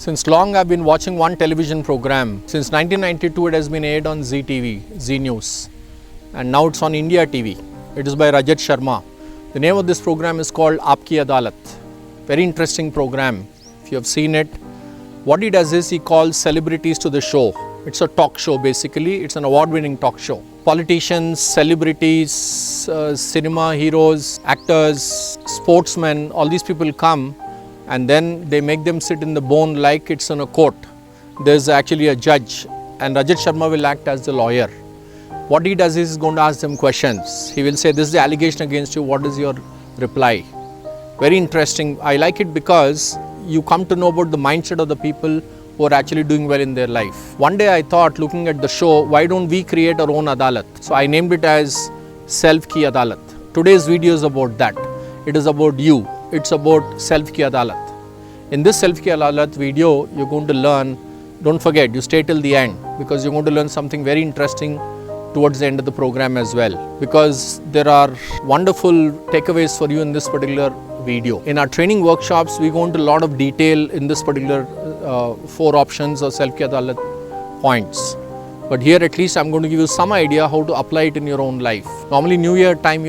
Since long I've been watching one television program. Since 1992 it has been aired on Zee TV, Zee News, and now it's on India TV. It is by Rajat Sharma. The name of this program is called Aapki Adalat. Very interesting program. If you have seen it, what he does is he calls celebrities to the show. It's a talk show basically. It's an award-winning talk show. Politicians, celebrities, cinema heroes, actors, sportsmen, all these people come and then they make them sit in the bone like it's in a court. There's actually a judge and Rajat Sharma will act as the lawyer. What he does is he's going to ask them questions. He will say, this is the allegation against you, what is your reply? Very interesting. I like it because you come to know about the mindset of the people who are actually doing well in their life. One day I thought, looking at the show, why don't we create our own Adalat? So I named it as Self Ki Adalat. Today's video is about that. It is about you. It's about Self Ki Adalat. In this Self Ki Adalat video, you're going to learn, don't forget, you stay till the end because you're going to learn something very interesting towards the end of the program as well, because there are wonderful takeaways for you in this particular video. In our training workshops, we go into a lot of detail in this particular 4 options or Self Ki Adalat points. But here at least I'm going to give you some idea how to apply it in your own life. Normally New Year time,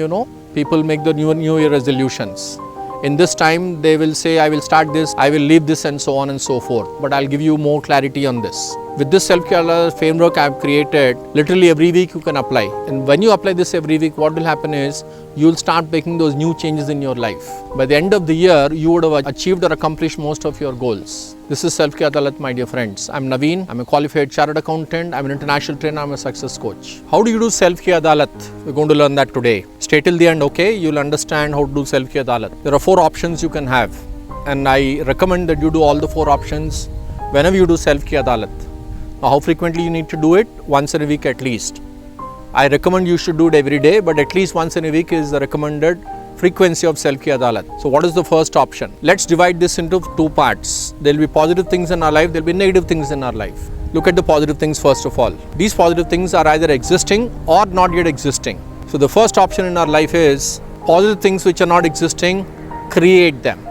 people make the New Year resolutions. In this time, they will say, I will start this, I will leave this and so on and so forth. But I'll give you more clarity on this. With this Self-Ki Adalat framework I've created, literally every week you can apply. And when you apply this every week, what will happen is, you'll start making those new changes in your life. By the end of the year, you would have achieved or accomplished most of your goals. This is Self-Ki Adalat, my dear friends. I'm Naveen. I'm a qualified chartered accountant. I'm an international trainer. I'm a success coach. How do you do Self-Ki Adalat? We're going to learn that today. Stay till the end, okay? You'll understand how to do Self-Ki Adalat. There are 4 options you can have. And I recommend that you do all the 4 options whenever you do Self-Ki Adalat. Now, how frequently you need to do it? Once in a week at least. I recommend you should do it every day, but at least once in a week is the recommended frequency of Self-Ki Adalat. So what is the first option? Let's divide this into 2 parts. There will be positive things in our life, there will be negative things in our life. Look at the positive things first of all. These positive things are either existing or not yet existing. So the first option in our life is positive things which are not existing, create them.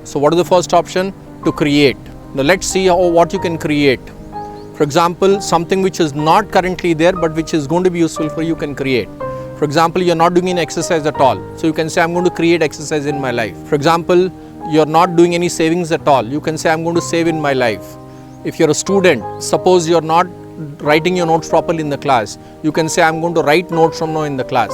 So what is the first option? To create. Now let's see what you can create. For example, something which is not currently there but which is going to be useful for you can create. For example, you're not doing any exercise at all. So you can say, I'm going to create exercise in my life. For example, you're not doing any savings at all. You can say, I'm going to save in my life. If you're a student, suppose you're not writing your notes properly in the class. You can say, I'm going to write notes from now in the class.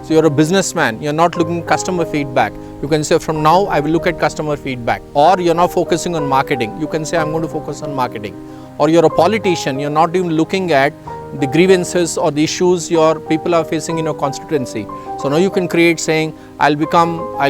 So you're a businessman, you're not looking at customer feedback. You can say, from now, I will look at customer feedback. Or you're not focusing on marketing. You can say, I'm going to focus on marketing. Or you're a politician, you're not even looking at the grievances or the issues your people are facing in your constituency. So now you can create saying, I'll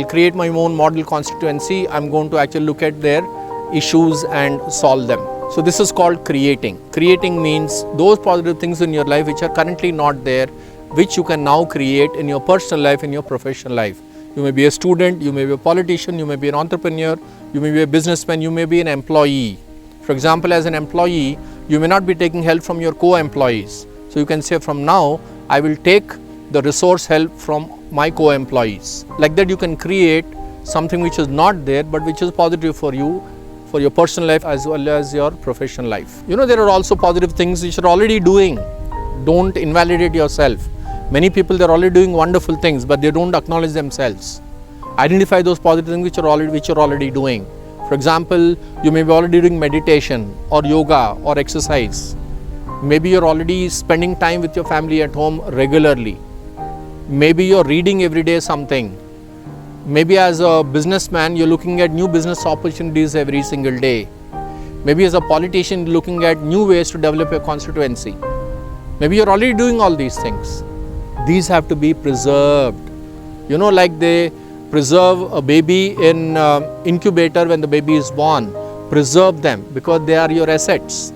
create my own model constituency. I'm going to actually look at their issues and solve them. So this is called creating. Creating means those positive things in your life which are currently not there, which you can now create in your personal life, in your professional life. You may be a student, you may be a politician, you may be an entrepreneur, you may be a businessman, you may be an employee. For example, as an employee, you may not be taking help from your co-employees. So you can say, from now, I will take the resource help from my co-employees. Like that, you can create something which is not there, but which is positive for you, for your personal life as well as your professional life. There are also positive things which you're already doing. Don't invalidate yourself. Many people, they're already doing wonderful things, but they don't acknowledge themselves. Identify those positive things which you're already doing. For example, you may be already doing meditation or yoga or exercise. Maybe you're already spending time with your family at home regularly. Maybe you're reading every day something. Maybe as a businessman, you're looking at new business opportunities every single day. Maybe as a politician, looking at new ways to develop your constituency. Maybe you're already doing all these things. These have to be preserved. Like they preserve a baby in incubator when the baby is born. Preserve them because they are your assets.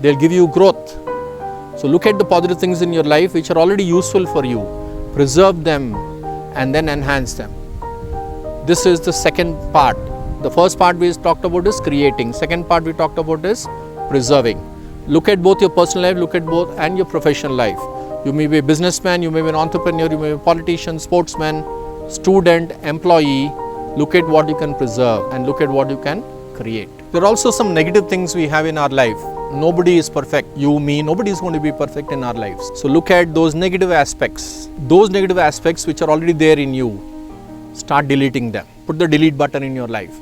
They'll give you growth. So look at the positive things in your life which are already useful for you. Preserve them and then enhance them. This is the second part. The first part we talked about is creating. Second part we talked about is preserving. Look at both your personal life, look at both and your professional life. You may be a businessman, you may be an entrepreneur, you may be a politician, sportsman, student, employee. Look at what you can preserve and look at what you can create. There are also some negative things we have in our life. Nobody is perfect. You, me, nobody is going to be perfect in our lives. So look at those negative aspects. Those negative aspects which are already there in you, start deleting them. Put the delete button in your life.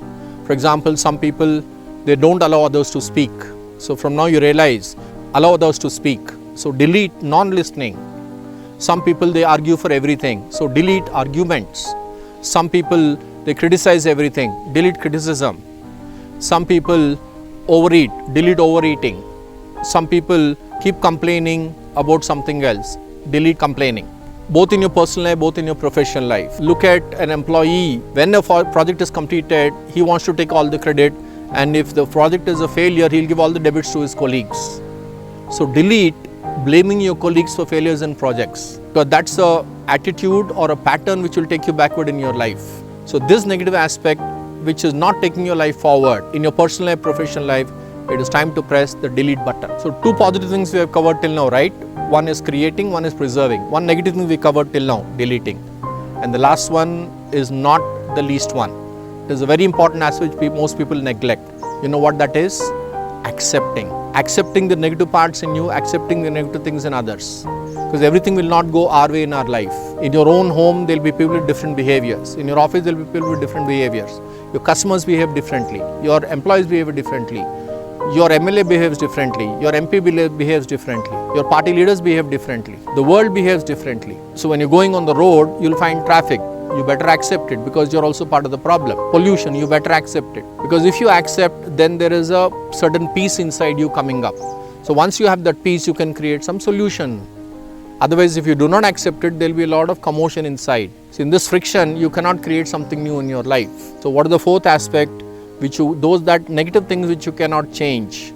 For example, some people, they don't allow others to speak. So from now you realize, allow others to speak. So delete non-listening. Some people, they argue for everything. So delete arguments. Some people, they criticize everything. Delete criticism. Some people overeat. Delete overeating. Some people keep complaining about something else. Delete complaining. Both in your personal life, both in your professional life. Look at an employee. When a project is completed, he wants to take all the credit. And if the project is a failure, he'll give all the debits to his colleagues. So delete blaming your colleagues for failures in projects, because that's a attitude or a pattern which will take you backward in your life. So this negative aspect which is not taking your life forward in your personal life, professional life, it is time to press the delete button. So two positive things we have covered till now, right? One is creating, one is preserving. One negative thing we covered till now, deleting. And the last one is not the least one. It is a very important aspect which most people neglect. You know what that is? Accepting. Accepting the negative parts in you, accepting the negative things in others. Because everything will not go our way in our life. In your own home, there will be people with different behaviors. In your office, there will be people with different behaviors. Your customers behave differently. Your employees behave differently. Your MLA behaves differently. Your MP behaves differently. Your party leaders behave differently. The world behaves differently. So when you're going on the road, you'll find traffic. You better accept it because you're also part of the problem. Pollution, you better accept it. Because if you accept, then there is a certain peace inside you coming up. So once you have that peace, you can create some solution. Otherwise, if you do not accept it, there will be a lot of commotion inside. So in this friction, you cannot create something new in your life. So what is the fourth aspect? That negative things which you cannot change,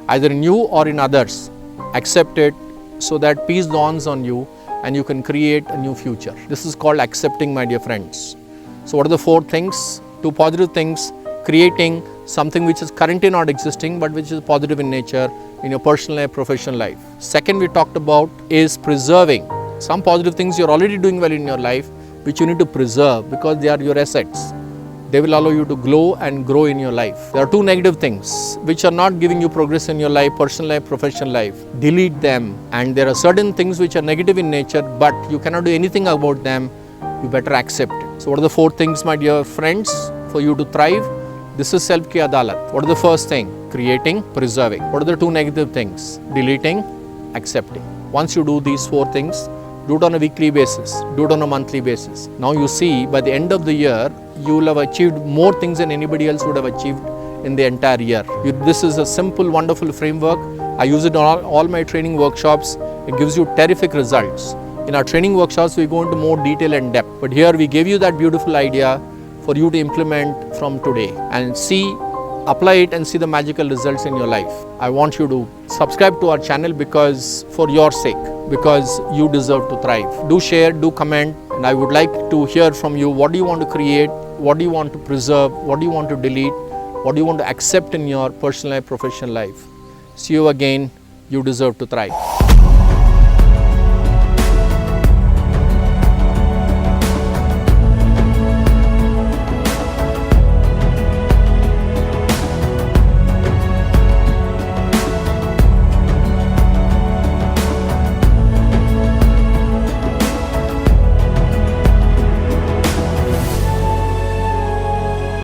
either in you or in others. Accept it so that peace dawns on you and you can create a new future. This is called accepting, my dear friends. So what are the four things? Two positive things: creating something which is currently not existing but which is positive in nature in your personal life, professional life. Second we talked about is preserving. Some positive things you're already doing well in your life which you need to preserve because they are your assets. They will allow you to glow and grow in your life. There are two negative things which are not giving you progress in your life, personal life, professional life. Delete them. And there are certain things which are negative in nature but you cannot do anything about them. You better accept it. So what are the four things, my dear friends, for you to thrive? This is self-ki Adalat. What is the first thing? Creating, preserving. What are the two negative things? Deleting, accepting. Once you do these four things, do it on a weekly basis, do it on a monthly basis. Now you see, by the end of the year, you will have achieved more things than anybody else would have achieved in the entire year. This is a simple, wonderful framework. I use it on all my training workshops. It gives you terrific results. In our training workshops, we go into more detail and depth. But here we gave you that beautiful idea for you to implement from today and apply it and see the magical results in your life. I want you to subscribe to our channel because for your sake, because you deserve to thrive. Do share, do comment, and I would like to hear from you. What do you want to create? What do you want to preserve? What do you want to delete? What do you want to accept in your personal life, professional life? See you again. You deserve to thrive.